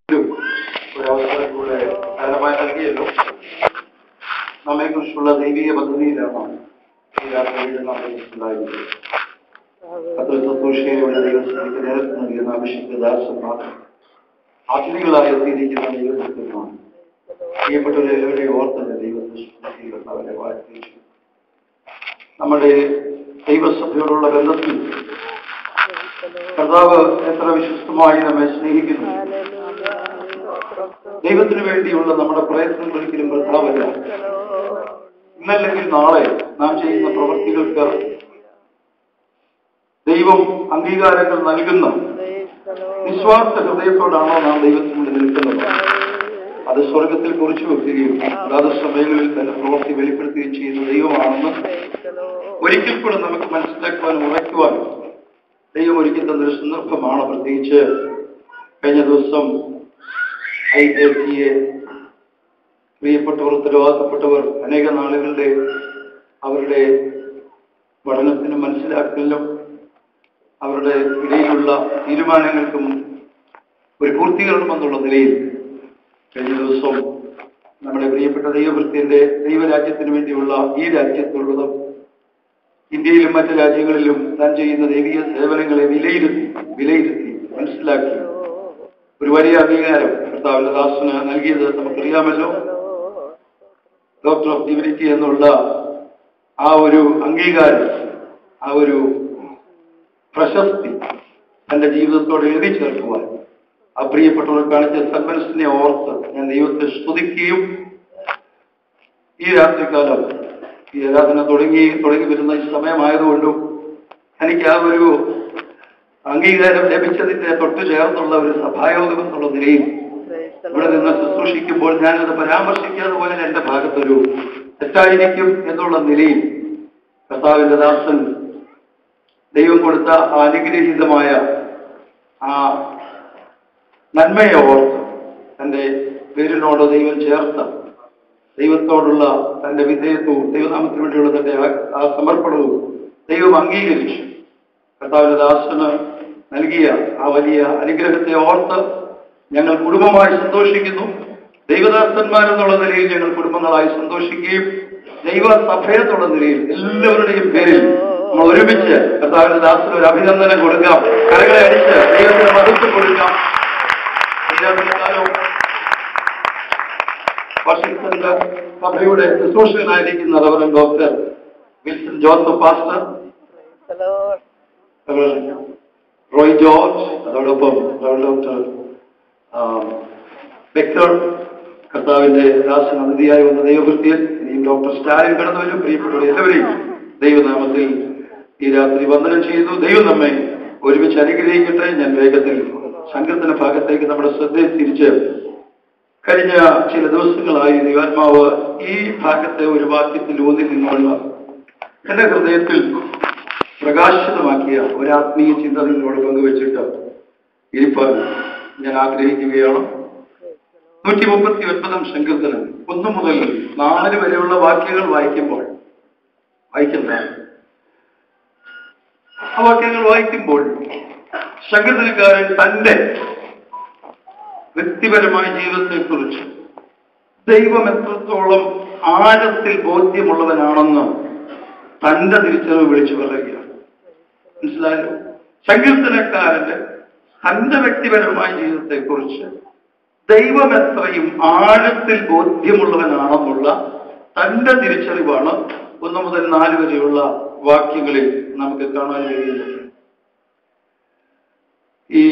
ഒരവസരം കൂടെ ധാരാളമായി നൽകിയല്ലോ. നമ്മെക്കുറിച്ചുള്ള ദൈവിക പദ്ധതിയിലാണ് ഈ രാത്രിയിൽ നാം ഉണ്ടായിരുന്നത്. അത്ര സന്തോഷയോടെ ദൈവത്തിലേക്ക് നേതൃത്വം നൽകുന്ന അഭിഷിക്ത ദാസന്മാർ അതിഥികളായി എത്തിയിരിക്കുന്ന ദൈവത്തിനാണ് പ്രിയപ്പെട്ടവരെല്ലാവരെയും ഓർത്തന്നെ ദൈവത്തെ അവരെ വാഴ്ത്തിച്ചു. നമ്മുടെ ദൈവസഭയോടുള്ള ബന്ധത്തിൽ കർത്താവ് എത്ര വിശ്വസ്തമായി നമ്മെ സ്നേഹിക്കുന്നു. ദൈവത്തിന് വേണ്ടിയുള്ള നമ്മുടെ പ്രയത്നങ്ങൾ ഒരിക്കലും വൃഥാവല്ല. ഇന്നല്ലെങ്കിൽ നാളെ നാം ചെയ്യുന്ന പ്രവൃത്തികൾക്ക് ദൈവം അംഗീകാരങ്ങൾ നൽകുന്ന നിസ്വാർത്ഥ ഹൃദയത്തോടാണോ നാം ദൈവത്തിന് മുന്നിൽ നിൽക്കുന്നത്? അത് സ്വർഗത്തിൽ കുറിച്ചു വെക്കുകയും അതാത് സമയങ്ങളിൽ തന്നെ പ്രവൃത്തി വെളിപ്പെടുത്തുകയും ചെയ്യുന്ന ദൈവമാണെന്ന് ഒരിക്കൽ കൂടെ നമുക്ക് മനസ്സിലാക്കുവാനും ഉറയ്ക്കുവാനും ദൈവം ഒരിക്കൽ തന്നൊരു സന്ദർഭമാണ്. പ്രത്യേകിച്ച് കഴിഞ്ഞ ദിവസം IATA പ്രിയപ്പെട്ടവർ, ഉത്തരവാദിത്തപ്പെട്ടവർ അനേക നാളുകളുടെ അവരുടെ പഠനത്തിനും മനസ്സിലാക്കലിനും അവരുടെ ഇടയിലുള്ള തീരുമാനങ്ങൾക്കും ഒരു പൂർത്തീകരണം എന്നുള്ള നിലയിൽ കഴിഞ്ഞ ദിവസം നമ്മുടെ പ്രിയപ്പെട്ട ദൈവവൃത്തിന്റെ ദൈവരാജ്യത്തിന് വേണ്ടിയുള്ള ഈ രാജ്യത്തുള്ളതും ഇന്ത്യയിലും മറ്റു രാജ്യങ്ങളിലും താൻ ചെയ്യുന്ന ദൈവിക സേവനങ്ങളെ വിലയിരുത്തി മനസ്സിലാക്കി ഒരു വലിയ അംഗീകാരം കർത്താവിന്റെ ദാസന് നൽകിയത് നമുക്കറിയാമല്ലോ. ഡോക്ടർ ഓഫ് ഡിവിനിറ്റി എന്നുള്ള ആ ഒരു അംഗീകാരം, ആ ഒരു പ്രശസ്തി തന്റെ ജീവിതത്തോട് എഴുതി ചേർക്കുവാൻ ആ പ്രിയപ്പെട്ടവർ കാണിച്ച സന്മനസ്സിനെ ഓർത്ത് ഞാൻ ദൈവത്തെ സ്തുതിക്കുകയും ഈ രാത്രികാലം ഈ ആരാധന തുടങ്ങി വരുന്ന ഈ സമയമായതുകൊണ്ടും എനിക്ക് ആ ഒരു അംഗീകാരം ലഭിച്ചതിന്റെ തൊട്ട് ചേർന്നുള്ള ഒരു സഭായോഗം എന്നുള്ള നിലയിൽ ഇവിടെ നിന്ന് ശുശ്രൂഷിക്കുമ്പോൾ ഞാനത് പരാമർശിക്കാതെ പോലെ എന്റെ ഭാഗത്തൊരു തെറ്റായിരിക്കും എന്നുള്ള നിലയിൽ കർത്താവിന്റെ ദാസൻ ദൈവം കൊടുത്ത ആ അനുഗ്രഹീതമായ ആ നന്മയെ ഓർത്ത് തന്റെ പേരിനോട് ദൈവം ചേർത്ത ദൈവത്തോടുള്ള തന്റെ വിധേയത്വവും ദൈവനാമത്തിന് വേണ്ടിയുള്ള തന്റെ ആ സമർപ്പണവും ദൈവം അംഗീകരിച്ചു. കർത്താവിന്റെ ദാസന് നൽകിയ ആ വലിയ അനുഗ്രഹത്തെ ഓർത്ത് ഞങ്ങൾ കുടുംബമായി സന്തോഷിക്കുന്നു. ദൈവദാസന്മാരെന്നുള്ള നിലയിൽ ഞങ്ങൾ കുടുംബങ്ങളായി സന്തോഷിക്കുകയും ദൈവസഭയെന്നുള്ള നിലയിൽ എല്ലാവരുടെയും പേരിൽ നമ്മൾ ഒരുമിച്ച് കർത്താവിന്റെ ദാസന് ഒരു അഭിനന്ദനം കൊടുക്കാം. കരകളെ അടിച്ച് ദൈവത്തിന് മഹത്വം കൊടുക്കാം. വാഷിംഗ്ടണിലെ സഭയുടെ ശുശ്രൂഷകനായിരിക്കുന്ന reverend doctor Wilson Joseph pastor, Roy George, അതോടൊപ്പം ഡോക്ടർ ബെക്കർ, കർത്താവിന്റെ ദാസൻ അതിഥിയായി വന്ന ദൈവവൃത്തിയൻ, ഇനിയും ഡോക്ടർ സ്റ്റാലിൻ കടന്നു വരും. പ്രിയപ്പെട്ടവർ എല്ലാവരെയും ദൈവനാമത്തിൽ ഈ രാത്രി വന്ദനം ചെയ്യുന്നു. ദൈവം നമ്മെ ഒരുമിച്ച് അനുഗ്രഹിക്കട്ടെ. ഞാൻ വേഗത്തിൽ സങ്കീർത്തന ഭാഗത്തേക്ക് നമ്മുടെ ശ്രദ്ധയെ തിരിച്ച് കഴിഞ്ഞ ചില ദിവസങ്ങളായി ദൈവാത്മാവ് ഈ ഭാഗത്തെ ഒരു വാക്യത്തിൽ ഊന്നി നിന്നുള്ള എന്റെ ഹൃദയത്തിൽ പ്രകാശിതമാക്കിയ ഒരു ആത്മീയ ചിന്ത നിങ്ങളോട് പങ്കുവെച്ചിട്ട് ഇരിപ്പാൻ ഞാൻ ആഗ്രഹിക്കുകയാണ്. 139 സങ്കീർത്തനം 1 മുതൽ 4 വരെയുള്ള വാക്യങ്ങൾ വായിക്കുന്ന ആ വാക്യങ്ങൾ വായിക്കുമ്പോൾ സങ്കീർത്തനക്കാരൻ തന്റെ വ്യക്തിപരമായ ജീവിതത്തെക്കുറിച്ച് ദൈവം എത്രത്തോളം ആഴത്തിൽ ബോധ്യമുള്ളവനാണെന്ന് തന്റെ തിരിച്ചറിവ് വിളിച്ചു പറയുകയാണ്. മനസ്സിലായല്ലോ? സങ്കീർത്തനക്കാരന്റെ തന്റെ വ്യക്തിപരമായ ജീവിതത്തെക്കുറിച്ച് ദൈവം എത്രയും ആഴത്തിൽ ബോധ്യമുള്ളവനാണെന്നുള്ള തന്റെ തിരിച്ചറിവാണ് 1 മുതൽ 4 വരെയുള്ള വാക്യങ്ങളിൽ നമുക്ക് കാണാൻ കഴിയുന്നത്. ഈ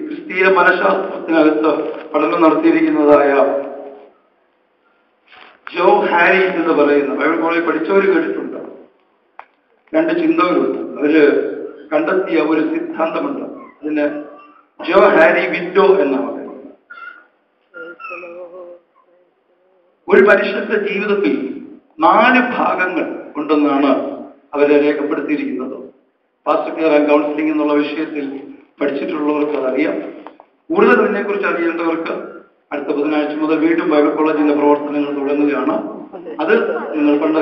ക്രിസ്തീയ മനഃശാസ്ത്രത്തിനകത്ത് പഠനം നടത്തിയിരിക്കുന്നതായ ജോ ഹാരി എന്ന് പറയുന്ന ബൈബിൾ കോളേജിൽ പഠിച്ചവർ കേട്ടിട്ടുണ്ട്. 2 ചിന്തകരുണ്ട്. അവര് കണ്ടെത്തിയ ഒരു സിദ്ധാന്തമുണ്ട്. അതിന് ജോ ഹാരി വിൻഡോ എന്നാണ് പറയുന്നത്. ഒരു മനുഷ്യന്റെ ജീവിതത്തിൽ 4 ഭാഗങ്ങൾ ഉണ്ടെന്നാണ് അവരെ രേഖപ്പെടുത്തിയിരിക്കുന്നത്. പാസ്റ്റർ കെയർ ആൻഡ് കൗൺസിലിംഗ് എന്നുള്ള വിഷയത്തിൽ പഠിച്ചിട്ടുള്ളവർക്ക് അതറിയാം. കൂടുതൽ ഇതിനെക്കുറിച്ച് അറിയേണ്ടവർക്ക് അടുത്ത ബുധനാഴ്ച മുതൽ വീണ്ടും ബൈബിൾ കോളേജിന്റെ പ്രവർത്തനങ്ങൾ തുടങ്ങുകയാണ്. അത് നിങ്ങൾ പണ്ട്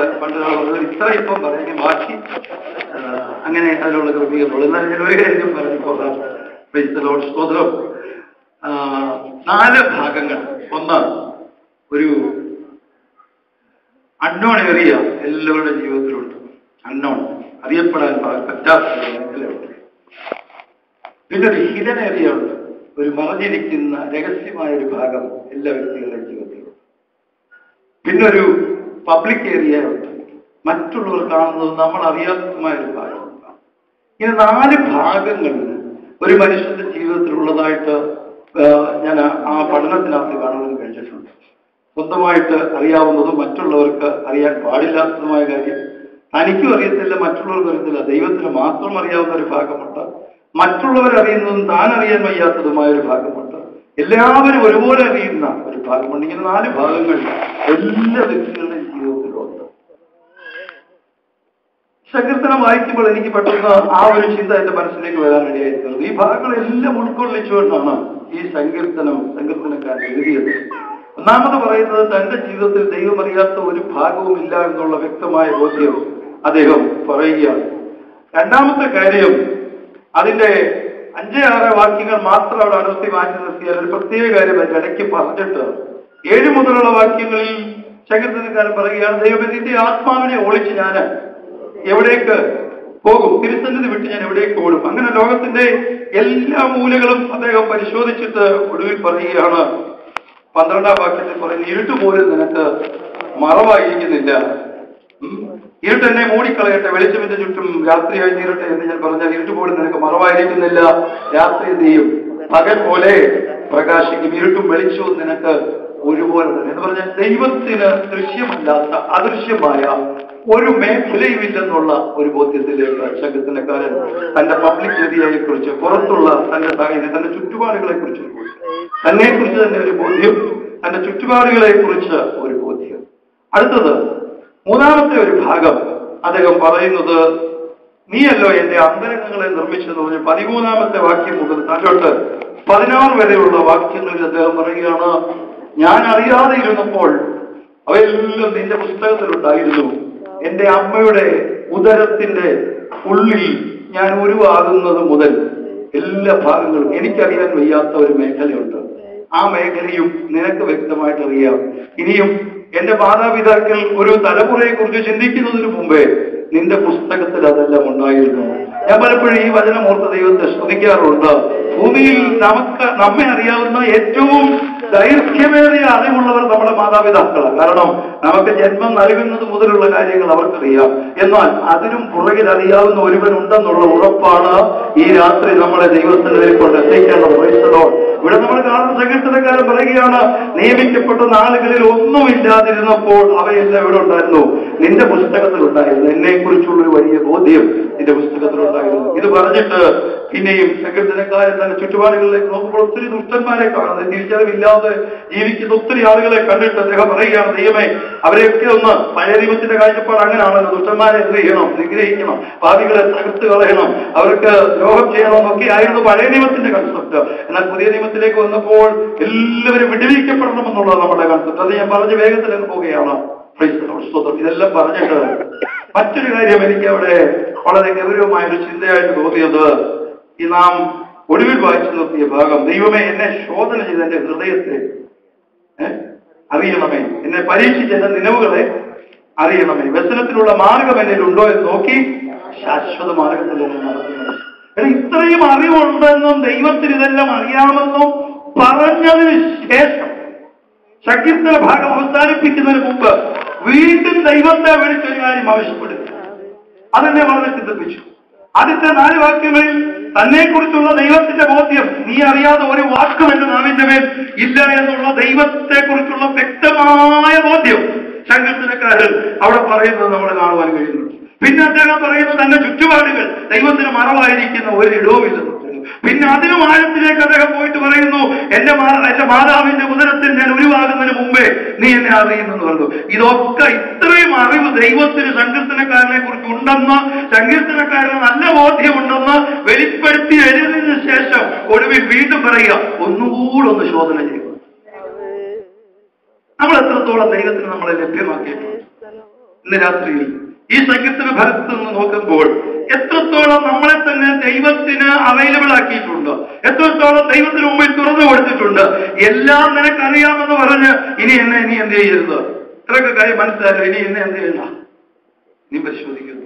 ഇത്ര ഇപ്പം പറയുക ബാക്കി അങ്ങനെ അതിനുള്ള കൃപയുള്ളൂ. എന്നാൽ ഞാൻ ഒരു കാര്യം പറഞ്ഞു പോകാം. സ്തോത്രം. 4 ഭാഗങ്ങൾ. ഒന്ന്, ഒരു അൺനോൺ ഏരിയ എല്ലാവരുടെ ജീവിതത്തിലുണ്ട്. അൺനോൺ, അറിയപ്പെടാൻ പറ്റാത്ത മേഖലയുണ്ട്. പിന്നെ ഒരു ഹിഡൻ ഏരിയ ഉണ്ട്, ഒരു മറഞ്ഞിരിക്കുന്ന രഹസ്യമായ ഒരു ഭാഗം എല്ലാ വ്യക്തികളുടെയും ജീവിതത്തിലുണ്ട്. പിന്നെ ഒരു പബ്ലിക് ഏരിയ ഉണ്ട്, മറ്റുള്ളവർ കാണുന്നത് നമ്മൾ അറിയാത്തതുമായ ഒരു ഭാഗം. ഇങ്ങനെ 4 ഭാഗങ്ങൾ ഒരു മനുഷ്യന്റെ ജീവിതത്തിലുള്ളതായിട്ട് ഞാൻ ആ പഠനത്തിനകത്ത് കാണുവാൻ കഴിഞ്ഞിട്ടുണ്ട്. സ്വന്തമായിട്ട് അറിയാവുന്നതും മറ്റുള്ളവർക്ക് അറിയാൻ പാടില്ലാത്തതുമായ കാര്യം, തനിക്കും അറിയത്തില്ല മറ്റുള്ളവർക്കും അറിയത്തില്ല, ദൈവത്തിന് മാത്രം അറിയാവുന്ന ഒരു ഭാഗമുണ്ട്. മറ്റുള്ളവരറിയുന്നതും താൻ അറിയാൻ വയ്യാത്തതുമായ ഒരു ഭാഗമുണ്ട്. എല്ലാവരും ഒരുപോലെ അറിയുന്ന ഒരു ഭാഗമുണ്ട്. ഇങ്ങനെ 4 ഭാഗങ്ങൾ എല്ലാ വ്യക്തികളുടെയും ജീവിതത്തിലുണ്ട്. സങ്കീർത്തനം വായിക്കുമ്പോൾ എനിക്ക് പെട്ടെന്ന് ആ ഒരു ചിന്ത എന്റെ മനസ്സിലേക്ക് വരാൻ ഇടയായിരിക്കുന്നത്. ഈ ഭാഗങ്ങളെല്ലാം ഉൾക്കൊള്ളിച്ചുകൊണ്ടാണ് ഈ സങ്കീർത്തനക്കാരൻ എഴുതിയത്. ഒന്നാമത് പറയുന്നത്, തന്റെ ജീവിതത്തിൽ ദൈവം അറിയാത്ത ഒരു ഭാഗവും ഇല്ല എന്നുള്ള വ്യക്തമായ ബോധ്യം അദ്ദേഹം പറയുകയാണ്. രണ്ടാമത്തെ കാര്യം, അതിന്റെ 5-6 വാക്യങ്ങൾ മാത്രം അവിടെ അടർത്തി മാറ്റി നിർത്തിയാൽ ഒരു പ്രത്യേക കാര്യം അതിന്റെ ഇടയ്ക്ക് പറഞ്ഞിട്ട് 7 മുതലുള്ള വാക്യങ്ങളിൽ സങ്കീർത്തനക്കാരൻ പറയുകയാണ്, ദൈവമേ നിന്റെ ആത്മാവിനെ ഒളിച്ച് ഞാൻ എവിടേക്ക് പോകും, തിരുസന്നിധി വിട്ട് ഞാൻ എവിടേക്ക് ഓടും. അങ്ങനെ ലോകത്തിന്റെ എല്ലാ മൂലകളും അദ്ദേഹം പരിശോധിച്ചിട്ട് ഒടുവിൽ പറയുകയാണ്, 12-ാം വാക്യത്തിൽ പറയുന്നത്, ഇരുട്ട് പോലും നിനക്ക് മറവായിരിക്കുന്നില്ല. ഇരുട്ട് എന്നെ മൂടിക്കളയട്ടെ, വെളിച്ചമിന്റെ ചുറ്റും രാത്രിയായി തീരട്ടെ എന്ന് ഞാൻ പറഞ്ഞാൽ ഇരുട്ട് പോലും നിനക്ക് മറവായിരിക്കുന്നില്ല. രാത്രി എന്തെയും പകൽ പോലെ പ്രകാശിക്കും, ഇരുട്ടും വെളിച്ചവും നിനക്ക് ഒരുപോലെ തന്നെ എന്ന് പറഞ്ഞാൽ ദൈവത്തിന് ദൃശ്യമല്ലാത്ത അദൃശ്യമായ ഒരു മേഖലയുമില്ലെന്നുള്ള ഒരു ബോധ്യത്തിലേക്ക് സങ്കീർത്തനക്കാരൻ തന്റെ പബ്ലിക് ഏരിയയെ കുറിച്ച്, പുറത്തുള്ള തന്റെ സാഹചര്യം, തന്റെ ചുറ്റുപാടുകളെ കുറിച്ച്, തന്നെ കുറിച്ച് തന്നെ ഒരു ബോധ്യം, തന്റെ ചുറ്റുപാടുകളെ കുറിച്ച് ഒരു ബോധ്യം. അടുത്തത് 3-ാമത്തെ ഒരു ഭാഗം അദ്ദേഹം പറയുന്നത്, നീയല്ലോ എന്റെ അന്തരംഗങ്ങളെ നിർമ്മിച്ചെന്ന് പറഞ്ഞ് 13-ാമത്തെ വാക്യം മുതൽ താഴോട്ട് 16 വരെയുള്ള വാക്യങ്ങളിൽ അദ്ദേഹം പറയുകയാണ്, ഞാൻ അറിയാതെ ഇരുന്നപ്പോൾ അവയെല്ലാം നിന്റെ പുസ്തകത്തിലുണ്ടായിരുന്നു. എന്റെ അമ്മയുടെ ഉദരത്തിന്റെ ഉള്ളിൽ ഞാൻ ഉരുവാകുന്നത് മുതൽ എല്ലാ ഭാഗങ്ങളും എനിക്കറിയാൻ വയ്യാത്ത ഒരു മേഖലയുണ്ട്. ആ മേഖലയും നിനക്ക് വ്യക്തമായിട്ട് അറിയാം. ഇനിയും എന്റെ മാതാപിതാക്കൾ ഒരു തലമുറയെ കുറിച്ച് ചിന്തിക്കുന്നതിന് മുമ്പേ നിന്റെ പുസ്തകത്തിൽ അതെല്ലാം ഉണ്ടായിരുന്നു. ഞാൻ പലപ്പോഴും ഈ വചനം ഓർത്ത് ദൈവത്തെ സ്തുതിക്കാറുണ്ട്. ഭൂമിയിൽ നമ്മെ അറിയാവുന്ന ഏറ്റവും ദൈർഘ്യമേറിയ അറിവുള്ളവർ നമ്മുടെ മാതാപിതാക്കളാണ്. കാരണം നമുക്ക് ജന്മം നൽകുന്നത് മുതലുള്ള കാര്യങ്ങൾ അവർക്കറിയാം. എന്നാൽ അതിനും പുറകിൽ അറിയാവുന്ന ഒരുവനുണ്ടെന്നുള്ള ഉറപ്പാണ് ഈ രാത്രി നമ്മളെ ദൈവത്തിന് കൊണ്ട് എത്തിക്കേണ്ടത്. ഇവിടെ നമ്മൾ കാണുന്ന സങ്കീർത്തനക്കാരൻ പറയുകയാണ്, നിയമിക്കപ്പെട്ട നാളുകളിൽ ഒന്നുമില്ലാതിരുന്നപ്പോൾ അവയെല്ലാം ഇവിടെ ഉണ്ടായിരുന്നു, നിന്റെ പുസ്തകത്തിലുണ്ടായിരുന്നു. എന്നെ കുറിച്ചുള്ളൊരു വലിയ ബോധ്യം നിന്റെ പുസ്തകത്തിലുണ്ടായിരുന്നു. ഇത് പറഞ്ഞിട്ട് പിന്നെയും സങ്കീർത്തനക്കാരൻ തന്റെ ചുറ്റുപാടുകളിലേക്ക് നോക്കുമ്പോൾ ഒത്തിരി ദുഷ്ടന്മാരെ കാണുന്നത്, തിരിച്ചറിവില്ലാതെ ജീവിക്കുന്ന ഒത്തിരി ആളുകളെ കണ്ടിട്ട് അദ്ദേഹം പറയുകയാണ്, ദൈവമേ അവരെയൊക്കെ ഒന്ന്, പഴയ നിയമത്തിന്റെ കാഴ്ചപ്പാട് അങ്ങനെയാണല്ലോ, ദുഷ്ടന്മാരെ എന്ത് ചെയ്യണം, നിഗ്രഹിക്കണം, പാപികളെ തകർത്ത് കളയണം, അവർക്ക് ദ്രോഹം ചെയ്യണം എന്നൊക്കെ ആയിരുന്നു പഴയ നിയമത്തിന്റെ കൺസെപ്റ്റ്. എന്നാൽ പുതിയ നിയമത്തിലേക്ക് വന്നപ്പോൾ എല്ലാവരും വിടുവിക്കപ്പെടണമെന്നുള്ളത് നമ്മുടെ കൺസെപ്റ്റ്. അത് ഞാൻ പറഞ്ഞ് വേഗത്തിലേക്ക് പോവുകയാണ്. ഇതെല്ലാം പറഞ്ഞിട്ട് മറ്റൊരു കാര്യം എനിക്ക് അവിടെ വളരെ ഗൗരവമായൊരു ചിന്തയായിട്ട് തോന്നിയത്, ഈ നാം ഒടുവിൽ വായിച്ചു നിർത്തിയ ഭാഗം, ദൈവമേ എന്നെ ശോധന ചെയ്ത് എന്റെ ഹൃദയത്തെ അറിയണമേ, എന്നെ പരീക്ഷിച്ച് എന്റെ നിലവുകളെ അറിയണമേ, വ്യസനത്തിലുള്ള മാർഗം എന്നിൽ ഉണ്ടോ എന്ന് നോക്കി ശാശ്വത മാർഗത്തിൽ എന്നെ നടത്തണം. ഇത്രയും അറിവുണ്ടെന്നും ദൈവത്തിന് ഇതെല്ലാം അറിയാമെന്നും പറഞ്ഞതിന് ശേഷം സങ്കീർത്തന ഭാഗം അവസാനിപ്പിക്കുന്നതിന് മുമ്പ് വീണ്ടും ദൈവത്തെ വിളിച്ചൊരു കാര്യം ആവശ്യപ്പെടുക. അതെന്നെ വളരെ ചിന്തിപ്പിച്ചു. ആദ്യത്തെ 4 വാക്യങ്ങളിൽ തന്നെ കുറിച്ചുള്ള ദൈവത്തിന്റെ ബോധ്യം, നീ അറിയാതെ ഒരു വാക്കും എന്റെ നാവിന്റെ മേൽ ഇല്ല എന്നുള്ള ദൈവത്തെ കുറിച്ചുള്ള വ്യക്തമായ ബോധ്യം സങ്കീർത്തനക്കാരൻ അവിടെ പറയുന്നത് നമ്മൾ കാണുവാൻ കഴിയുന്നു. പിന്നെ അദ്ദേഹം പറയുന്നത് തന്റെ ചുറ്റുപാടുകൾ ദൈവത്തിന് മറവായിരിക്കുന്ന ഒരിടവുമില്ലെന്ന്. പിന്നെ അതിനും ആഴത്തിലേക്ക് അദ്ദേഹം പോയിട്ട് പറയുന്നു, എന്റെ മാതാവിന്റെ ഉദരത്തിൽ ഞാൻ ഉരുവാകുന്നതിന് മുമ്പേ നീ എന്നെ അറിയുന്നു പറഞ്ഞു. ഇതൊക്കെ ഇത്രയും അറിവ് ദൈവത്തിന് സങ്കീർത്തനക്കാരനെ കുറിച്ച് ഉണ്ടെന്ന്, സങ്കീർത്തനക്കാരന് നല്ല ബോധ്യമുണ്ടെന്ന് വെളിപ്പെടുത്തി എഴുതിയതിനു ശേഷം ഒടുവിൽ വീണ്ടും പറയുക, ഒന്നുകൂടെ ഒന്ന് ശോധന ചെയ്യുക. നമ്മൾ എത്രത്തോളം ദൈവത്തിന് നമ്മളെ ലഭ്യമാക്കിയിട്ടുണ്ട്. ഇന്ന് രാത്രിയിൽ ഈ സങ്കീർത്തന ഭാഗത്ത് നിന്ന് നോക്കുമ്പോൾ എത്രത്തോളം നമ്മളെ തന്നെ ദൈവത്തിന് അവൈലബിൾ ആക്കിയിട്ടുണ്ട്, എത്രത്തോളം ദൈവത്തിന് മുമ്പിൽ തുറന്നു കൊടുത്തിട്ടുണ്ട്. എല്ലാം നിനക്കറിയാമെന്ന് പറഞ്ഞ് ഇനി എന്ത് ചെയ്യരുത്, ഇത്രയൊക്കെ കാര്യം മനസ്സിലായല്ലോ, ഇനി എന്ത് ചെയ്യണ്ട, നീ പരിശോധിക്കുന്നു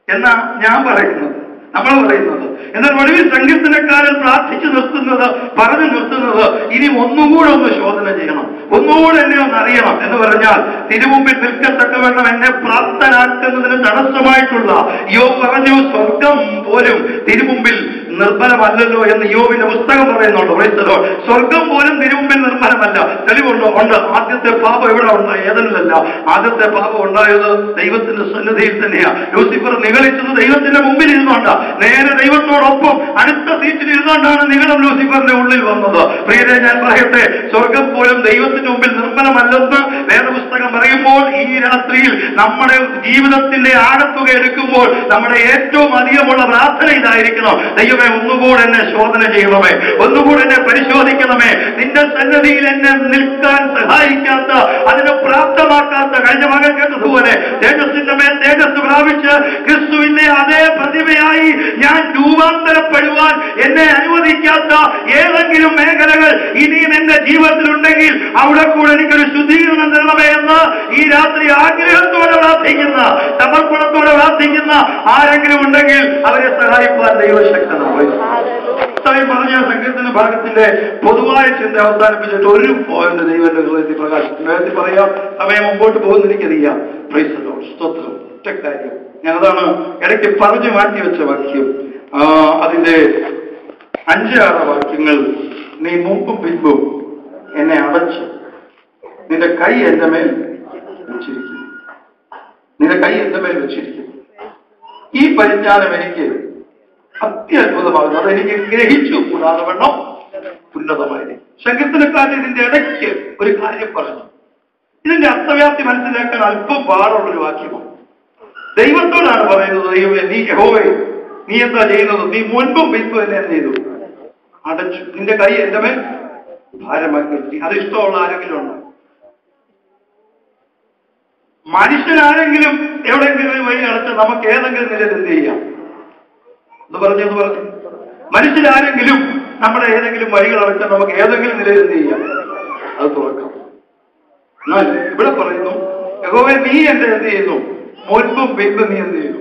എന്നാ ഞാൻ പറയുന്നത്, നമ്മൾ പറയുന്നത്. എന്നാൽ ഒടുവിൽ സങ്കീർത്തനക്കാരൻ പ്രാർത്ഥിച്ചു നിർത്തുന്നത്, പറഞ്ഞു നിർത്തുന്നത്, ഇനി ഒന്നുകൂടെ ഒന്ന് ശോധന ചെയ്യണം, ഒന്നുകൂടെ എന്നെ ഒന്ന് അറിയണം എന്ന് പറഞ്ഞാൽ തിരുമുമ്പിൽ നിൽക്കത്തക്കവണ്ണം എന്നെ പ്രാപ്തനാക്കുന്നതിന് തടസ്സമായിട്ടുള്ള യോബ് പറഞ്ഞു, സ്വർഗം പോലും തിരുമുമ്പിൽ നിർമ്മലമല്ലല്ലോ എന്ന് യോബിന്റെ പുസ്തകം പറയുന്നുണ്ട്. ക്രൈസ്തവോ, സ്വർഗം പോലും തിരുമുമ്പിൽ നിർമ്മലമല്ല. തെളിവുണ്ടോ? ഉണ്ട്. ആദ്യത്തെ പാപം എവിടെ ഉണ്ടായി? ഏതെങ്കിലല്ല. ആദ്യത്തെ പാപം ഉണ്ടായത് ദൈവത്തിന്റെ സന്നിധിയിൽ തന്നെയാണ്. ലൂസിഫർ നിഗളിച്ചത് ദൈവത്തിന്റെ മുമ്പിൽ ഇരുന്നുകൊണ്ട്, നേരെ ദൈവത്തോടൊപ്പം അടുത്ത സീറ്റിൽ ഇരുന്നുകൊണ്ടാണ് നിഗളം ലൂസിഫറിന്റെ ഉള്ളിൽ വന്നത്. പ്രിയരെ, ഞാൻ പറയട്ടെ, സ്വർഗം പോലും ദൈവത്തിന്റെ മുമ്പിൽ നിർമ്മലമല്ലെന്ന് വേദപുസ്തകം പറയുമ്പോൾ ഈ രാത്രിയിൽ നമ്മുടെ ജീവിതത്തിന്റെ ആഴത്തുക എടുക്കുമ്പോൾ നമ്മുടെ ഏറ്റവും അധികമുള്ള പ്രാർത്ഥന ഇതായിരിക്കണം: ദൈവമേ, ഒന്നുകൂടെ എന്നെ ശോധന ചെയ്യണമേ, ഒന്നുകൂടെ എന്നെ പരിശോധിക്കണമേ. നിന്റെ സന്നിധിയിൽ എന്നെ നിൽക്കാൻ സഹായിക്കാത്ത, അതിനെ പ്രാപ്തമാക്കാത്ത, കഴിഞ്ഞ മകൻ കേട്ടതുപോലെ തേജസ്സിന്റെ മേൽ തേജസ് പ്രാപിച്ച് ക്രിസ്തുവിന്റെ അതേ പ്രതിമയായി ഞാൻ രൂപാന്തരപ്പെടുവാൻ എന്നെ അനുവദിക്കാത്ത ഏതെങ്കിലും മേഖലകൾ ഇനിയും എന്റെ ജീവിതത്തിലുണ്ടെങ്കിൽ അവിടെ കൂടെ എനിക്കൊരു ശുദ്ധീകരണം തരണമേ എന്ന് ഈ രാത്രി ആഗ്രഹത്തോടെ പ്രാർത്ഥിക്കുന്ന, സമർപ്പണത്തോടെ പ്രാർത്ഥിക്കുന്ന ആരെങ്കിലും ഉണ്ടെങ്കിൽ അവരെ സഹായിക്കാൻ ദൈവശക്തനാണ്. പറഞ്ഞ സങ്കീർത്തന ഭാഗത്തിന്റെ പൊതുവായ ചിന്ത അവസാനിപ്പിച്ചിട്ട് ഒരു പോയിന്റ് ദൈവന്റെ ഹൃദയത്തിൽ പ്രകാശിക്കും. വേഗത്തിൽ പറയാം, സമയം മുമ്പോട്ട് പോകുന്ന എനിക്കറിയാം. Praise the Lord. സ്തോത്രം. ഒറ്റ കാര്യം ഞാനതാണ് ഇടയ്ക്ക് പറഞ്ഞു മാറ്റി വെച്ച വാക്യം. അതിന്റെ 5-6 വാക്യങ്ങൾ: നീ മുമ്പും പിൻപും എന്നെ അടച്ചു, നിന്റെ കൈ എന്റെ മേൽ വെച്ചിരിക്കുന്നു, നിന്റെ കൈ എന്റെ മേൽ വെച്ചിരിക്കുന്നു. ഈ പരിജ്ഞാനം എനിക്ക് അത്യത്ഭുതമാകുന്നു, അതെനിക്ക് ഗ്രഹിച്ചു കൂടാതെ വണ്ണം ഉന്നതമായിരിക്കും. സങ്കീർത്തനക്കാരൻ ഇതിന്റെ ഇടയ്ക്ക് ഒരു കാര്യം പറഞ്ഞു. ഇതിന്റെ അർത്ഥവ്യാപ്തി മനസ്സിലാക്കാൻ അല്പം പാടുള്ളൊരു വാക്യമാണ്. ദൈവത്തോടാണ് പറയുന്നത്, ദൈവമേ, നീ യഹോവേ, നീ എന്താ ചെയ്യുന്നത്? നീ മുൻപും പിൻപും എന്നെ എന്ത് ചെയ്തു? അടച്ചു. നിന്റെ കൈ എന്റെ മേൽ ഭാരമാക്കി. അത് ഇഷ്ടമുള്ള ആരെങ്കിലും ഉണ്ടോ? മനുഷ്യനാരെങ്കിലും എവിടെയെങ്കിലും വഴി അടച്ച് നമുക്ക് ഏതെങ്കിലും നിലയിൽ എന്ത് ചെയ്യാം? എന്ന് പറഞ്ഞു. മനുഷ്യരാരെങ്കിലും നമ്മുടെ ഏതെങ്കിലും വഴികൾ അടച്ചാൽ നമുക്ക് ഏതെങ്കിലും നിലയിൽ എന്ത് ചെയ്യാം? അത് തുറക്കാം. എന്നാൽ ഇവിടെ പറയുന്നു, യഹോവേ, നീ എന്റെ എന്ത് ചെയ്യുന്നു? മുൻപും പിൻപും നീ എന്ത് ചെയ്തു?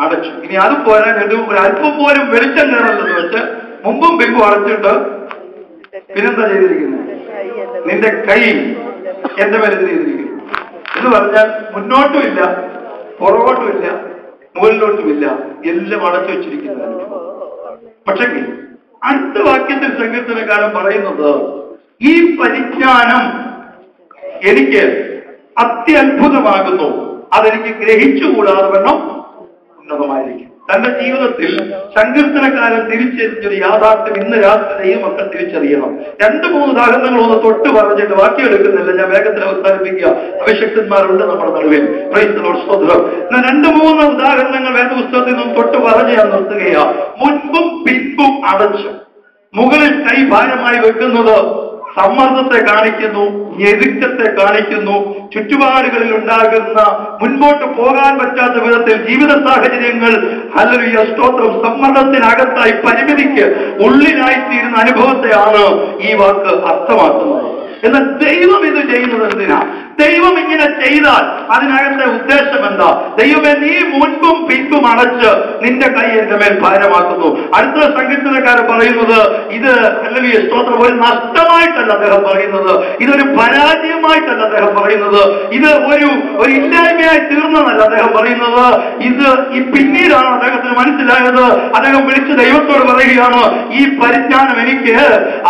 അടച്ചു. ഇനി അത് പോരാൻ അല്പം പോലും വെളിച്ചം കയറല്ലെന്ന് വെച്ച് മുമ്പും പിൻപും അടച്ചിട്ട് പിന്നെന്താ ചെയ്തിരിക്കുന്നത്? നിന്റെ കൈ എന്റെ മേലെ എന്ത് ചെയ്തിരിക്കുന്നു എന്ന് പറഞ്ഞാൽ മുന്നോട്ടുമില്ല, പുറകോട്ടുമില്ല, മുകളിലോട്ടുമില്ല, എല്ലാം അടച്ചു വെച്ചിരിക്കുന്നത്. പക്ഷേ അടുത്ത വാക്യത്തിൽ സങ്കീർത്തനക്കാരൻ പറയുന്നത്, ഈ പരിജ്ഞാനം എനിക്ക് അത്യത്ഭുതമാകുന്നു, അതെനിക്ക് ഗ്രഹിച്ചുകൂടാതെ വണ്ണം ഉന്നതമായിരിക്കും. തന്റെ ജീവിതത്തിൽ സങ്കീർത്തനക്കാരൻ തിരിച്ചറിഞ്ഞൊരു യാഥാർത്ഥ്യം ഇന്ന് രാത്രി ഈ മക്കൾ തിരിച്ചറിയണം. 2-3 ഉദാഹരണങ്ങൾ ഒന്ന് തൊട്ട് പറഞ്ഞിട്ട് ബാക്കി എടുക്കുന്നില്ല, ഞാൻ വേഗത്തിൽ അവസാനിപ്പിക്കുക. അഭിഷക്തന്മാരുണ്ട് നമ്മുടെ നടുവിൽ. Praise the Lord. സ്തോത്രം. 2-3 ഉദാഹരണങ്ങൾ വേദപുസ്തകത്തിൽ നിന്നും തൊട്ട് പറഞ്ഞ് ഞാൻ നിർത്തുകയാ. മുൻപും പിൻപും അടച്ചു. മുകളിൽ കൈ ഭാരമായി വെക്കുന്നത് സമ്മർദ്ദത്തെ കാണിക്കുന്നു, ഞെരുക്കത്തെ കാണിക്കുന്നു, ചുറ്റുപാടുകളിൽ ഉണ്ടാകുന്ന മുൻപോട്ട് പോകാൻ പറ്റാത്ത വിധത്തിൽ ജീവിത സാഹചര്യങ്ങൾ, ഹല്ലേലൂയ, സ്തോത്രം, സമ്മർദ്ദത്തിനകത്തായി പരിമിതിക്ക് ഉള്ളിലായിത്തീരുന്ന അനുഭവത്തെയാണ് ഈ വാക്ക് അർത്ഥമാക്കുന്നത്. എന്നാൽ ദൈവം ഇത് ചെയ്യുന്നത് എന്തിനാ? ദൈവം ഇങ്ങനെ ചെയ്താൽ അതിനകത്തെ ഉദ്ദേശം എന്താ? ദൈവമേ, നീ മുൻപും പിൻപും അടച്ച് നിന്റെ കൈ എന്റെ മേൽ ഭാരമാക്കുന്നു. അടുത്ത സങ്കീർത്തനക്കാരൻ പറയുന്നത്, ഇത് ഹല്ലേലൂയ, സ്തോത്രം, ഒരു നഷ്ടമായിട്ടല്ല അദ്ദേഹം പറയുന്നത്, ഇതൊരു പരാജയമായിട്ടല്ല അദ്ദേഹം പറയുന്നത്, ഇത് ഒരു ഇല്ലായ്മയായി തീർന്നതല്ല അദ്ദേഹം പറയുന്നത്. ഇത് ഈ പിന്നീടാണ് അദ്ദേഹത്തിന് മനസ്സിലായത്. അദ്ദേഹം വിളിച്ച് ദൈവത്തോട് പറയുകയാണ്, ഈ പരിജ്ഞാനം എനിക്ക്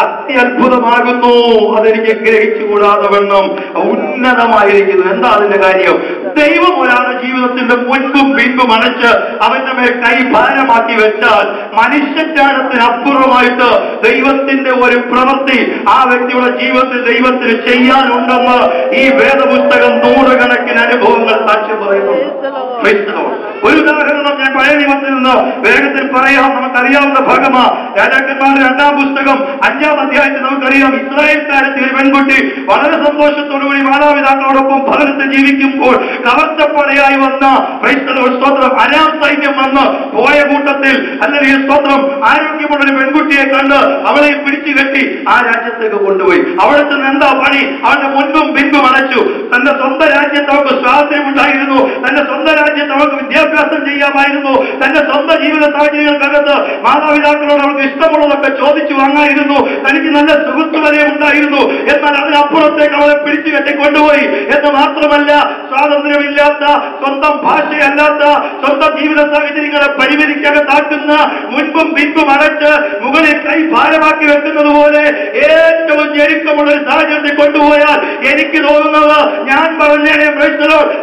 അത്യത്ഭുതമാകുന്നു, അതെനിക്ക് ഗ്രഹിച്ചുകൂടാതെ വണ്ണം ഉന്നതമായിരിക്കുന്നു. എന്താ അതിന്റെ കാര്യം? ദൈവം ഒരാളുടെ ജീവിതത്തിന്റെ മുൻപും പിൻപും അടച്ച് അവന്റെ മേൽ കൈ ഭാരമാക്കി വെച്ചാൽ മനുഷ്യജ്ഞാനത്തിന് അപ്പുറമായിട്ട് ദൈവത്തിന്റെ ഒരു പ്രവൃത്തി ആ വ്യക്തിയുടെ ജീവിതത്തിൽ ദൈവത്തിന് ചെയ്യാനുണ്ടെന്ന് ഈ വേദപുസ്തകം 100 കണക്കിന് അനുഭവങ്ങൾ സാക്ഷ്യം പറയുന്നു. ഒരു ഉദാഹരണം ഞാൻ പഴയ നിയമത്തിൽ നിന്ന് വേഗത്തിൽ പറയാം. നമുക്കറിയാവുന്ന ഭാഗമാ രാജാക്കന്മാരുടെ 2-ാം പുസ്തകം 5-ാം അധ്യായത്തിൽ നമുക്കറിയാം, ഇസ്രായേൽക്കാരെ പെൺകുട്ടി വളരെ സന്തോഷത്തോടുകൂടി മാതാപിതാക്കളോടൊപ്പം ഭവനത്തിൽ ജീവിക്കുമ്പോൾ കവർച്ചപ്പടയായി വന്ന സ്തോത്രം അരാം സൈന്യം വന്ന് പോയ കൂട്ടത്തിൽ അല്ലെങ്കിൽ സ്തോത്രം ആരോഗ്യമുള്ള ഒരു പെൺകുട്ടിയെ കണ്ട് അവളെ പിടിച്ചു കെട്ടി ആ രാജ്യത്തേക്ക് കൊണ്ടുപോയി. അവിടെ ചെന്ന് എന്താ പണി? അവന്റെ മുൻപും പിൻപും അടച്ചു. തന്റെ സ്വന്തം രാജ്യത്ത് അവർക്ക് സ്വാതന്ത്ര്യം ഉണ്ടായിരുന്നു, തന്റെ സ്വന്തം രാജ്യത്ത് അവർക്ക് വിദ്യാഭ്യാസം ചെയ്യാമായിരുന്നു, തന്റെ സ്വന്തം ജീവിത സാഹചര്യങ്ങൾക്കകത്ത് മാതാപിതാക്കളോട് അവർക്ക് ഇഷ്ടമുള്ളതൊക്കെ ചോദിച്ചു വാങ്ങായിരുന്നു, തനിക്ക് നല്ല സുഹൃത്ത് വരെ ഉണ്ടായിരുന്നു. എന്നാൽ അതിനപ്പുറത്തേക്ക് അവരെ പിടിച്ചു കെട്ടി കൊണ്ടുപോയി. എന്ന് മാത്രമല്ല, സ്വാതന്ത്ര്യമില്ലാത്ത, സ്വന്തം ഭാഷയല്ലാത്ത, സ്വന്തം ജീവിത സാഹചര്യങ്ങളെ പരിമിതിക്കകത്താക്കുന്ന, മുൻപും പിൻപും അടച്ച് മുകളിൽ കൈ ഭാരമാക്കി വെക്കുന്നത് പോലെ ഏറ്റവും ഞെരുക്കമുള്ള ഒരു സാഹചര്യത്തിൽ കൊണ്ടുപോയാൽ എനിക്ക് തോന്നുന്നത്, ഞാൻ പറഞ്ഞേ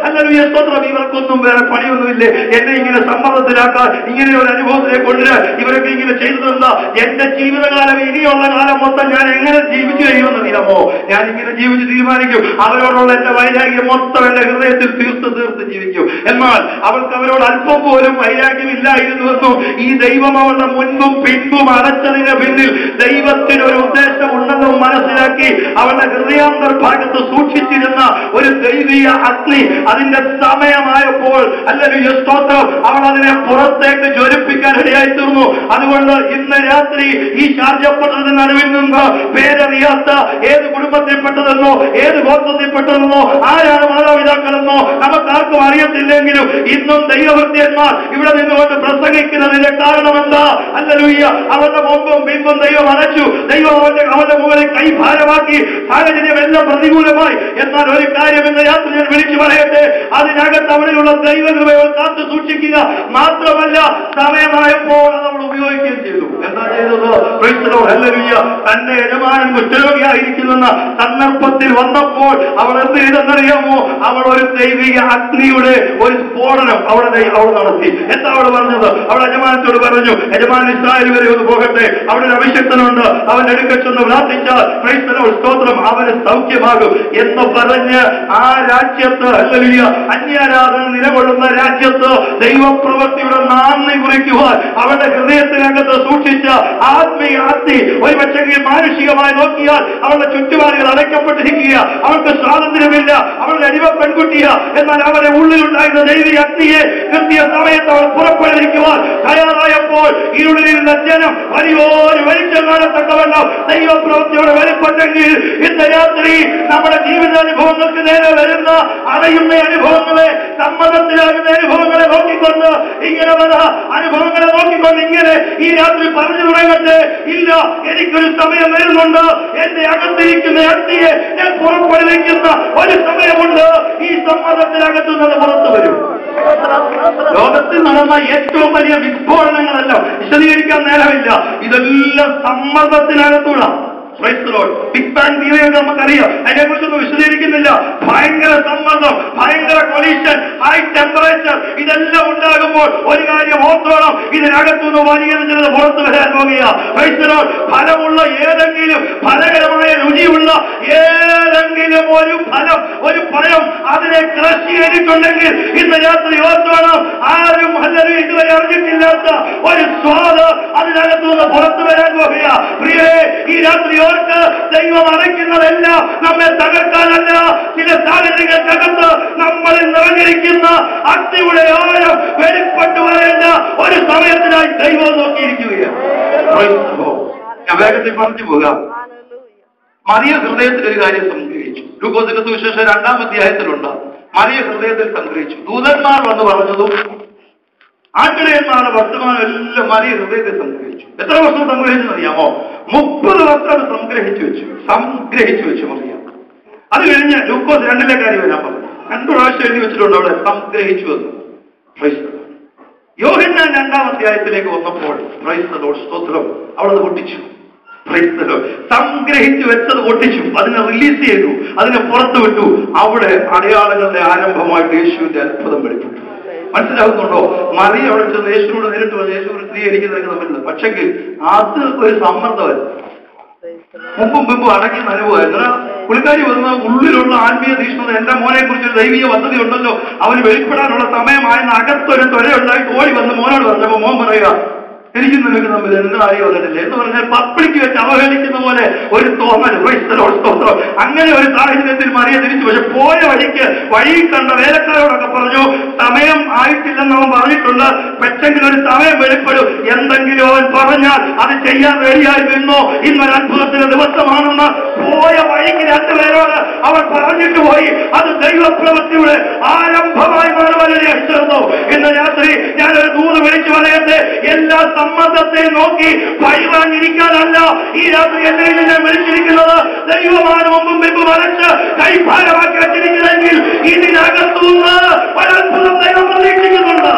അല്ലെങ്കിൽ സ്തോത്രം, ഇവർക്കൊന്നും വേറെ പണിയൊന്നുമില്ലേ, എന്നെ ഇങ്ങനെ സമ്മർദ്ദത്തിലാക്കാൻ, ഇങ്ങനെ ഒരു അനുഭവത്തിലേക്ക് കൊണ്ടുവരാൻ ഇവരൊക്കെ ഇങ്ങനെ ചെയ്തതെന്താ? എന്റെ ജീവിതകാലം, ഇനിയുള്ള കാലം മൊത്തം ഞാൻ എങ്ങനെ ജീവിച്ചു കഴിയുമെന്ന് അറിയാമോ? ഞാൻ ഇങ്ങനെ ജീവിച്ച് തീരുമാനിക്കും. അവരോടുള്ള എന്റെ വൈരാഗ്യം മൊത്തം എന്റെ ഹൃദയത്തിൽ തീർത്ത് ജീവിക്കും. എന്നാൽ അവൾക്ക് അവരോട് അല്പം പോലും വൈരാഗ്യമില്ലായിരുന്നുവെന്നും ഈ ദൈവം അവളുടെ മുൻപും പിൻപും അടച്ചതിന് പിന്നിൽ ദൈവത്തിനൊരു ഉദ്ദേശം ഉണ്ടെന്നും മനസ്സിലാക്കി അവളുടെ ഹൃദയാന്തർഭാഗത്ത് സൂക്ഷിച്ചിരുന്ന ഒരു ദൈവീയ അഗ്നി അതിന്റെ സമയമായപ്പോൾ അല്ലെങ്കിൽ സ്തോത്രം അവൾ അതിനെ പുറത്തേക്ക് ജ്വലിപ്പിക്കാൻ ഇടയായി തീർന്നു. അതുകൊണ്ട് ഇന്ന് രാത്രി ഈ ഷാർജപ്പട്ടണത്തിന് നടുവിൽ നിന്ന് പേരറിയാത്ത ഏത് കുടുംബത്തിൽപ്പെട്ടതെന്നോ ഏത് ഗോത്രത്തിൽപ്പെട്ടതെന്നോ ആരാണ് മാതാപിതാക്കളെന്നോ നമുക്കാർക്കും അറിയത്തില്ലെങ്കിലും ഇന്നും ദൈവഭക്തന്മാർ ഇവിടെ നിന്നുകൊണ്ട് പ്രസംഗിക്കുന്നതിന്റെ കാരണം എന്താ? ഹല്ലേലൂയ! അവരുടെ മുമ്പും പിമ്പും ദൈവം അടച്ചു. ദൈവം അവന്റെ മുകളിൽ കൈ ഭാരമാക്കി. സാഹചര്യമെല്ലാം പ്രതികൂലമായി. എന്നാൽ ഒരു കാര്യം ഇന്ന് രാത്രി ഞാൻ വിളിച്ചു പറയട്ടെ, അതിനകത്ത് അവിടെയുള്ള ദൈവകൃപയെ കാത്തു സൂക്ഷിക്കുക മാത്രമല്ല, സമയമായപ്പോൾ അത് അവൾ ഉപയോഗിക്കുകയും ചെയ്തു. എന്താ ചെയ്തത്? ഹല്ലേലൂയ! തന്റെ യജമാനൻ കുഷ്ഠരോഗിയായിരിക്കുന്ന സന്ദർഭത്തിൽ വന്നപ്പോൾ അവൾ എന്ത് ചെയ്തെന്നറിയാമോ? അവൾ ഒരു ദൈവിക അഗ്നിയുടെ ഒരു സ്ഫോടനം അവൾ നടത്തി. എന്താ അവൾ പറഞ്ഞത്? അവൾ യജമാനത്തോട് പറഞ്ഞു, യജമാനൻ ഇസ്രായേൽ വരെ ഒന്ന് പോകട്ടെ, അവിടെ ഒരു അഭിഷക്തനുണ്ട്, അവൻ എടുക്കച്ചെന്ന് പ്രാർത്ഥിച്ചാൽ സ്തോത്രം അവന് സൗഖ്യമാകും എന്ന് പറഞ്ഞ് ആ രാജ്യത്ത്, ഹല്ലേലൂയ, അന്യാരാധന നിലകൊള്ളുന്ന രാജ്യത്ത് ദൈവപ്രവൃത്തിയുടെ നാന്ദി കുറിക്കുവാൻ അവളുടെ ഹൃദയത്തിനകത്ത് സൂക്ഷിച്ച ആത്മീയ അഗ്നി ഒരു പക്ഷെങ്കിൽ മാനുഷികമായി നോക്കിയാൽ അവളുടെ ചുറ്റുപാടുകൾ അടയ്ക്കപ്പെട്ടിരിക്കുക, അവൾക്ക് സ്വാതന്ത്ര്യമില്ല, അവളുടെ അടിമ പെൺകുട്ടിയ. എന്നാൽ അവരുടെ ഉള്ളിലുണ്ടായിരുന്ന ദൈവീയ അഗ്നിയെ കൃത്യ സമയത്ത് അവൾ പുറപ്പെടിരിക്കുവാൻ തയ്യാറായപ്പോൾ ഇരുളിലിരുന്ന ജനം വലിയൊരു വെളിച്ചം കാണത്തക്കവണ്ണം ദൈവപ്രവൃത്തിയോടെ വെളിപ്പെട്ടെങ്കിൽ ഇന്ന് രാത്രി നമ്മുടെ ജീവിതാനുഭവങ്ങൾക്ക് നേരെ വരുന്ന അടയുന്ന അനുഭവങ്ങളെ, സമ്മതത്തിലാകുന്ന അനുഭവങ്ങളെ നോക്കിക്കൊണ്ട് ഇങ്ങനെ അനുഭവങ്ങളെ നോക്കിക്കൊണ്ട് ഇങ്ങനെ ഈ രാത്രി പറഞ്ഞു തുടങ്ങട്ടെ, ഇല്ല, എനിക്കൊരു സമയം വരുന്നുണ്ട്, എന്റെ അകത്തിരിക്കുന്ന അഗ്നിയെ ഞാൻ പുറപ്പെടുവിക്കുന്ന ഒരു സമയമുണ്ട്, ഈ സമ്മതത്തിനകത്തുന്നത് പുറത്തു വരും. ലോകത്തിൽ നടന്ന ഏറ്റവും വലിയ വിസ്ഫോടനങ്ങളെല്ലാം വിശദീകരിക്കാൻ നേരമില്ല. ഇതെല്ലാം സമ്മർദ്ദത്തിനകത്തൂടെ. ബിഗ് ബാങ് തിയറി നമുക്കറിയാം, അതിനെക്കുറിച്ചൊന്നും വിശദീകരിക്കുന്നില്ല. ഭയങ്കര സമ്മർദ്ദം, ഭയങ്കര കൊളീഷൻ, ഹൈ ടെമ്പറേച്ചർ, ഇതെല്ലാം ഉണ്ടാകുമ്പോൾ ഒരു കാര്യം ഓർത്തോണം, ഇതിനകത്തുനിന്ന് വലിയ ചിലത് പുറത്തു വരാൻ പോകുക. ഫലമുള്ള ഏതെങ്കിലും, ഫലകരമായ രുചിയുള്ള ഏതെങ്കിലും ഒരു ഫലം, ഒരു പഴം അതിനെ കൃഷി ചെയ്തിട്ടുണ്ടെങ്കിൽ ഇന്ന് രാത്രി ഓർത്തോണം, ആരും ഹല്ലേലൂയ ഇതുവരെ അറിഞ്ഞിട്ടില്ലാത്ത ഒരു സ്വാദ് അതിനകത്തുനിന്ന് പുറത്തു വരാൻ പോകുക. പ്രിയേ, ഈ രാത്രി ദൈവം അടയ്ക്കുന്നതെല്ലാം നമ്മെ തകർക്കാനല്ല, ചില സാഹചര്യങ്ങൾക്കകത്ത് നമ്മളിൽ നിറഞ്ഞിരിക്കുന്ന അഗ്നിയുടെ ആഴം വെളിപ്പെട്ടു വരേണ്ട ഒരു സമയത്തിനായി ദൈവം നോക്കിയിരിക്കുകയാണ്. ഞാൻ വേഗത്തിൽ പറഞ്ഞു പോകാം. മറിയ ഹൃദയത്തിൽ ഒരു കാര്യം സംഗ്രഹിച്ചു. ലൂക്കോസിന്റെ സുവിശേഷം 2-ാം അധ്യായത്തിലുണ്ട്. മറിയ ഹൃദയത്തിൽ സംഗ്രഹിച്ചു. ദൂതന്മാർ വന്ന് പറഞ്ഞതും ആട്ടിടയന്മാരുടെ വർത്തമാനം എല്ലാം മറിയ ഹൃദയത്തിൽ സംഗ്രഹിച്ചു. എത്ര വർഷം സംഗ്രഹിച്ചെന്ന് അറിയാമോ? 30 വർഷം സംഗ്രഹിച്ചു വെച്ചു മറിയ. അത് കഴിഞ്ഞ് ലൂക്കോസ് 2-ലെ കാര്യം ഞാൻ പറഞ്ഞു. 2 പ്രാവശ്യം എഴുതി വെച്ചിട്ടുണ്ട് അവിടെ സംഗ്രഹിച്ചു എന്ന്. യോഹന്നാൻ 2-ാം അധ്യായത്തിലേക്ക് വന്നപ്പോൾ സ്തോത്രം അവളത് പൊട്ടിച്ചു. സംഗ്രഹിച്ചു വെച്ചത് പൊട്ടിച്ചു, അതിനെ റിലീസ് ചെയ്തു, അതിനെ പുറത്തു വിട്ടു. അവിടെ അടയാളങ്ങളുടെ ആരംഭമായിട്ട് യേശുവിന്റെ അത്ഭുതം വെളിപ്പെട്ടു. മനസ്സിലാകുന്നുണ്ടോ? മറിയ അവിടെ ചെന്ന് യേശുവിനോട് നേരിട്ട് വന്ന് യേശു സ്ത്രീകരിക്കുന്നതൊക്കെ തമ്മിലുണ്ട്. പക്ഷെങ്കിൽ അത് ഒരു സമ്മർദ്ദമല്ല, മുമ്പും അടങ്ങി അനുഭവമായിരുന്നു. പുള്ളിക്കാരി വന്ന ഉള്ളിലുള്ള ആത്മീയ തീഷ്ണത, എന്റെ മോനെ കുറിച്ച് ദൈവീയ പദ്ധതി ഉണ്ടല്ലോ, അവന് വെളിപ്പെടാനുള്ള സമയമായെന്ന് അകത്തൊരു ത്വരയുണ്ടായിട്ട് ഓടി വന്ന് മോനോട് പറഞ്ഞപ്പോ മോൻ പറയുക, എനിക്ക് നിനക്ക് തമ്മിൽ എന്ത് കാര്യം വന്നിട്ടില്ല എന്ന് പറഞ്ഞാൽ പബ്ലിക്ക് വെച്ച് അവഹേളിക്കുന്ന പോലെ ഒരു തോന്നൽ. അങ്ങനെ ഒരു സാഹചര്യത്തിൽ മറിയ തിരിച്ചു. പക്ഷെ പോയ വഴി കണ്ട വേലക്കാരോടൊക്കെ പറഞ്ഞു, സമയം ആയിട്ടില്ലെന്ന് അവൻ പറഞ്ഞിട്ടുണ്ട്, പക്ഷെങ്കിൽ ഒരു സമയം വെളിപ്പെടും, എന്തെങ്കിലും അവൻ പറഞ്ഞാൽ അത് ചെയ്യാൻ റെഡിയായി നിന്നോ, ഇന്നൊരു അത്ഭുതത്തിന്റെ ദിവസമാണെന്ന് പോയ വഴിക്ക് രണ്ടുപേരോട് അവൻ പറഞ്ഞിട്ട് പോയി. അത് ദൈവപ്രവൃത്തിയുടെ ആരംഭമായി മാറുവാനിടയായി തീർന്നു. ഇന്ന് രാത്രി ഞാനൊരു ദൂത് വിളിച്ചു പറയട്ടെ, എല്ലാ സമ്മർദ്ദത്തെയും നോക്കി പഴിവാങ്ങിയിരിക്കാനല്ല ഈ രാത്രി എന്നെ വിളിച്ചിരിക്കുന്നത്. ദൈവമാണ് മുമ്പും പിമ്പും വരച്ച് കൈഭാരമാക്കി വെച്ചിരിക്കുന്നെങ്കിൽ ഇതിനകത്തുനിന്ന് ഒരത്ഭുതം ദൈവം പ്രതീക്ഷിക്കുന്നുണ്ട്.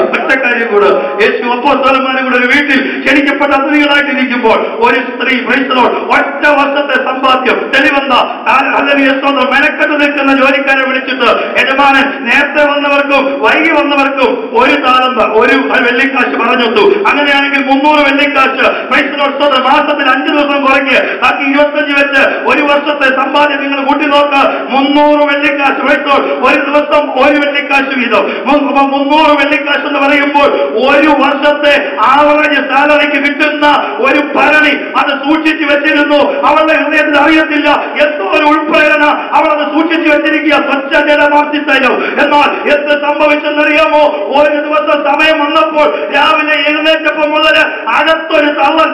ഒറ്റ കാര്യം കൂടെ, യേശു അപ്പോസ്തലന്മാരും കൂടെ ഒരു വീട്ടിൽ ക്ഷണിക്കപ്പെട്ട അതിഥികളായിട്ടിരിക്കുമ്പോൾ ഒരു സ്ത്രീ ഒറ്റ വർഷത്തെ സമ്പാദ്യം തെളിവെന്ന മെനക്കെട്ട് നിൽക്കുന്ന ജോലിക്കാരെ വിളിച്ചിട്ട്, യജമാനൻ നേരത്തെ വന്നവർക്കും വൈകി വന്നവർക്കും ഒരു താലന്ത, ഒരു വെള്ളിക്കാശ് പറഞ്ഞിട്ടു. അങ്ങനെയാണെങ്കിൽ 300 വെള്ളിക്കാശ് മാസത്തിൽ 5 ദിവസം കുറയ്ക്ക്, ബാക്കി 25 വെച്ച് ഒരു വർഷത്തെ സമ്പാദ്യം നിങ്ങൾ കൂട്ടി നോക്ക്. 300 വെള്ളിക്കാശ് ഒരു ദിവസം 1 വെള്ളിക്കാശ് വീതം. 300 വെള്ളിക്കാശ് എന്ന് പറയുമ്പോൾ ഒരു വർഷത്തെ ആവറേജ് സാലറിക്ക് കിട്ടുന്ന ഒരു ഭരണി അത് സൂക്ഷിച്ചു വെച്ചിരുന്നു. അവളുടെ ഹൃദയത്തിൽ അറിയത്തില്ല എന്തോ ഒരു ഉൾപ്രേരണ, അവളത് സൂക്ഷിച്ചു വെച്ചിരിക്കുക, സ്വച്ഛജലമാർത്തിത്തൈലം. എന്നാൽ എന്ത് സംഭവിച്ചെന്നറിയാമോ? ഒരു ദിവസം സമയം വന്നപ്പോൾ രാവിലെ എഴുന്നേറ്റപ്പോൾ മുതൽ അകത്തൊരു തള്ളൽ.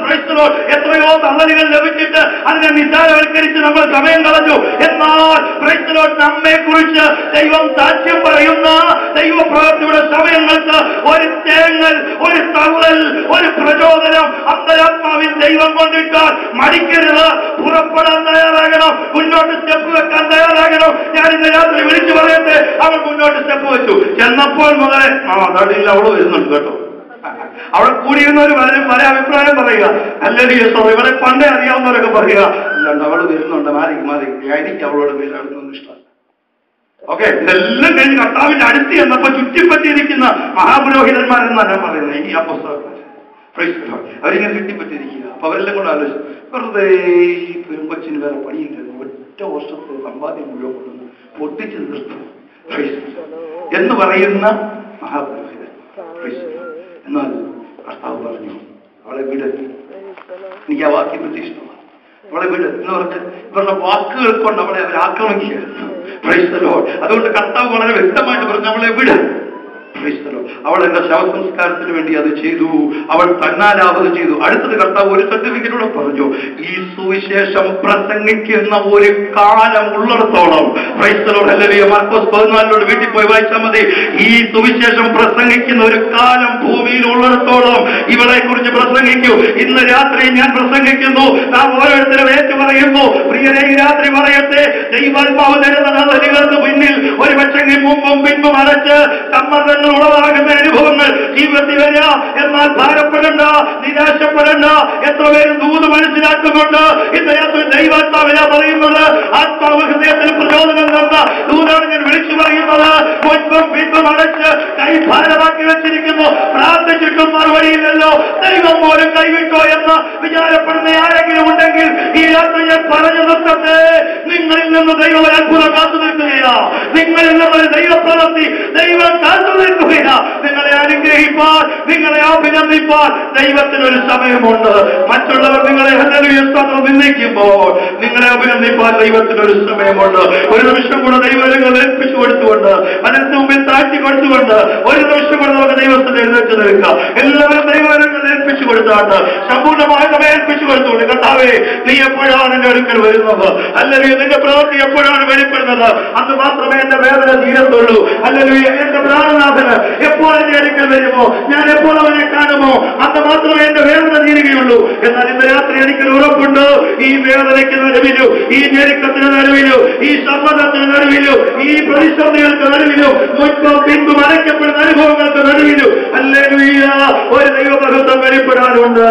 എത്രയോ തള്ളലുകൾ ലഭിച്ചിട്ട് അതിനെ നിസ്സാരവൽക്കരിച്ച് നമ്മൾ സമയം കളഞ്ഞു. എന്നാൽ നമ്മെ കുറിച്ച് ദൈവം സാക്ഷ്യം പറയുന്ന ദൈവപ്രവൃത്തിയുടെ സമയങ്ങൾക്ക് ഒരു തേങ്ങൽ, ഒരു തള്ളൽ, ഒരു പ്രചോദനം അന്തരാത്മാവിൽ ദൈവം കൊണ്ടിട്ടാൽ മടിക്കരുത്, പുറപ്പെടാൻ തയ്യാറാകണം, മുന്നോട്ട് സ്റ്റെപ്പ് വെക്കാൻ തയ്യാറാകണം. ഞാൻ ഇന്ന് രാത്രി വിളിച്ചു പറയട്ടെ, അവൾ മുന്നോട്ട് സ്റ്റെപ്പ് വെച്ചു. ചെന്നപ്പോൾ മുതലേ നാട്ടിൽ അവള് വരുന്നുണ്ട് കേട്ടോ. അവിടെ കൂടിയിരുന്നവർ പല അഭിപ്രായം പറയുക, അല്ലെങ്കിൽ ഇവരെ പണ്ടേ അറിയാവുന്നവരൊക്കെ പറയുക, അല്ലാണ്ട് അവള് വരുന്നുണ്ട്, മാറി എനിക്ക് അവളോട് വീട്ടിലൊന്നും ഇഷ്ടമല്ല. ഓക്കെ, ഇതെല്ലാം കഴിഞ്ഞ് കർത്താവിന്റെ അടുത്ത് ചെന്നപ്പോ ചുറ്റിപ്പറ്റിയിരിക്കുന്ന മഹാപുരോഹിതന്മാരെന്നാണ് ഞാൻ പറയുന്നത്. ഈ അപ്പോസ്തലന്മാർ അവരിങ്ങനെ ചുറ്റിപ്പറ്റിയിരിക്കുക. അപ്പൊ അവരെല്ലാം കൂടെ ആലോചിച്ചു, വെറുതെ ഈ പെരുമ്പച്ചിന് വേറെ പണിയില്ല, ഒറ്റ വർഷത്തെ സമ്പാദ്യം മുഴുവൻ കൊണ്ടുവന്ന് പൊട്ടിച്ച് നിർത്തും എന്ന് പറയുന്ന മഹാപുരോഹിതൻ. എന്നാൽ കർത്താവ് പറഞ്ഞു, അവളെ വിട്. എനിക്ക് ആ വാക്യം പറ്റി ഇഷ്ടമാണ്. അവളെ വിട് എന്ന് പറഞ്ഞ് ഇവരുടെ വാക്കുകൾ കൊണ്ട് അവളെ അവർ ആക്രമിക്കുകയായിരുന്നു. അതുകൊണ്ട് കർത്താവ് വളരെ വ്യക്തമായിട്ട് പറഞ്ഞു, അവളെ വിട്. അവൾ എന്റെ ശവസംസ്കാരത്തിന് വേണ്ടി അത് ചെയ്തു, അവൾ തന്നാലാവത് ചെയ്തു. അടുത്തത് കർത്താവ് ഒരു സർട്ടിഫിക്കറ്റോടെ പറഞ്ഞു, ഈ സുവിശേഷം പ്രസംഗിക്കുന്ന ഒരു കാലം ഉള്ളിടത്തോളം. മാർക്കോസ് 14 വീട്ടിൽ പോയി വായിച്ചാൽ മതി. ഈ സുവിശേഷം പ്രസംഗിക്കുന്ന ഒരു കാലം ഭൂമിയിൽ ഉള്ളിടത്തോളം ഇവളെ കുറിച്ച് പ്രസംഗിക്കൂ. ഇന്ന് രാത്രി ഞാൻ പ്രസംഗിക്കുന്നു, നാം ഓരോരുത്തരും ഏറ്റു പറയുന്നു. പ്രിയരെ, ഈ രാത്രി പറയട്ടെ, ദൈവാത്മാവ് തരുന്ന നല്ലതികൾക്ക് പിന്നിൽ ഒരു പക്ഷെങ്കിൽ മുമ്പും പിമ്പും അടച്ച് സമ്മർദ്ദങ്ങൾ ഉളവാകുന്ന അനുഭവങ്ങൾ ജീവിതത്തിൽ വരിക. എന്നാൽ ഭാരപ്പെടേണ്ട, നിരാശപ്പെടേണ്ട. എത്ര പേര് ദൂത് മനസ്സിലാക്കുന്നുണ്ട്. ഇന്ന് ദൈവാത്മാവിനാ പറയുന്നത്, ആത്മാവ് ഹൃദയത്തിൽ പ്രചോദനം തന്ന ദൂതാണ് ഞാൻ വിളിച്ചു പറയുന്നത്. മുൻപും പിൻപും അടച്ച് കൈഭാരമാക്കി വെച്ചിരിക്കുന്നു. പ്രാർത്ഥിച്ചിട്ടും മറുപടിയില്ലല്ലോ, ദൈവം പോലും കൈവിട്ടോ എന്ന് വിചാരപ്പെടുന്ന ആരെങ്കിലും ഉണ്ടെങ്കിൽ ഈ രാത്രി ഞാൻ പറഞ്ഞു നിർത്തട്ടെ. നിങ്ങളിൽ നിന്ന് ദൈവം ഒരു അത്ഭുതം കാത്തു നിൽക്കുകയാ. നിങ്ങളിൽ നിന്നൊരു ദൈവപ്രവൃത്തി ദൈവം കാത്തു നിൽക്കുകയാ. നിങ്ങളെ അനുഗ്രഹിപ്പാൻ, നിങ്ങളെ അഭിനന്ദിപ്പാൻ ദൈവത്തിനൊരു സമയമുണ്ട്. മറ്റുള്ളവർ നിങ്ങളെ നിന്ദിക്കുമ്പോൾ നിങ്ങളെ അഭിനന്ദിപ്പാൻ ദൈവത്തിനൊരു സമയമുണ്ട്. ഒരു നിമിഷം കൂടെ ദൈവങ്ങൾ ഏൽപ്പിച്ചു കൊടുത്തുകൊണ്ട്, മനസ്സിന് മുമ്പിൽ താഴ്ത്തി കൊടുത്തുകൊണ്ട് ഒരു നിമിഷം കൂടെ നമുക്ക് ദൈവത്തിന് എഴുന്നേറ്റ് നിൽക്കാം. എല്ലാവരും ദൈവങ്ങൾ ഏൽപ്പിച്ചു കൊടുത്താണ്ട് സമ്പൂർണ്ണമായി നമ്മെ ഏൽപ്പിച്ചു കൊടുത്തുകൊണ്ട്, കർത്താവേ, നീ എപ്പോഴാണ് എന്റെ അടുക്കൽ വരുന്നത്? അല്ലെങ്കിൽ നിന്റെ പ്രവൃത്തി എപ്പോഴാണ് വെളിപ്പെടുന്നത്? അന്ന് മാത്രമേ എന്റെ വേദന തീരത്തുള്ളൂ. അല്ലെങ്കിൽ എന്റെ പ്രാണനാഥന് എപ്പോൾ എന്റെ അടുക്കൽ വരുമോ, ഞാൻ എപ്പോൾ അവനെ കാണുമോ, അന്ന് മാത്രമേ എന്റെ വേദന തീരുകയുള്ളൂ. എന്നാൽ ഇന്ന് രാത്രി എനിക്കൊരു ഉറപ്പുണ്ട്, ഈ വേദനയ്ക്ക് നടുവിലും, ഈ ഞെരുക്കത്തിന് നടുവിലും, ഈ സമ്മതത്തിന് നടുവിലും, ഈ പ്രതിസന്ധികൾക്ക് നടുവിലും, മുൻപും പിൻപും അടയ്ക്കപ്പെടുന്ന അനുഭവങ്ങൾക്ക് നടുവിലും ഹല്ലേലൂയ, ഒരു ദൈവമഹത്വം വെളിപ്പെടാനുണ്ട്.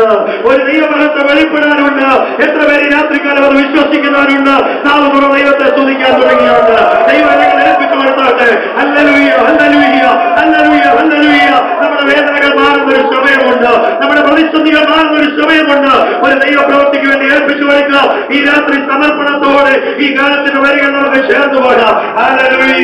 ഒരു ദൈവമഹത്വം വെളിപ്പെടാനുണ്ട്. എത്ര പേര് രാത്രിക്കാലം അത് വിശ്വസിക്കുന്നവരുണ്ട്. നാളെ ദൈവത്തെ സ്തുതിക്കാൻ തുടങ്ങിയുണ്ട്. ദൈവം ഏൽപ്പിച്ചു കൊടുത്താട്ടെ. Hallelujah, hallelujah, hallelujah, hallelujah. നമ്മുടെ വേദനകൾ മാറുന്നൊരു സമയമുണ്ട്. നമ്മുടെ പ്രതിസന്ധികൾ മാറുന്നൊരു സമയമുണ്ട്. ഒരു ദൈവപ്രവൃത്തിക്ക് വേണ്ടി ഏൽപ്പിച്ചു കൊടുക്കുക. ഈ രാത്രി സമർപ്പണത്തോടെ ഈ കാലത്തിന് വരികൾ നമുക്ക് ചേർന്ന് പോകാം. ഹല്ലേലൂയ.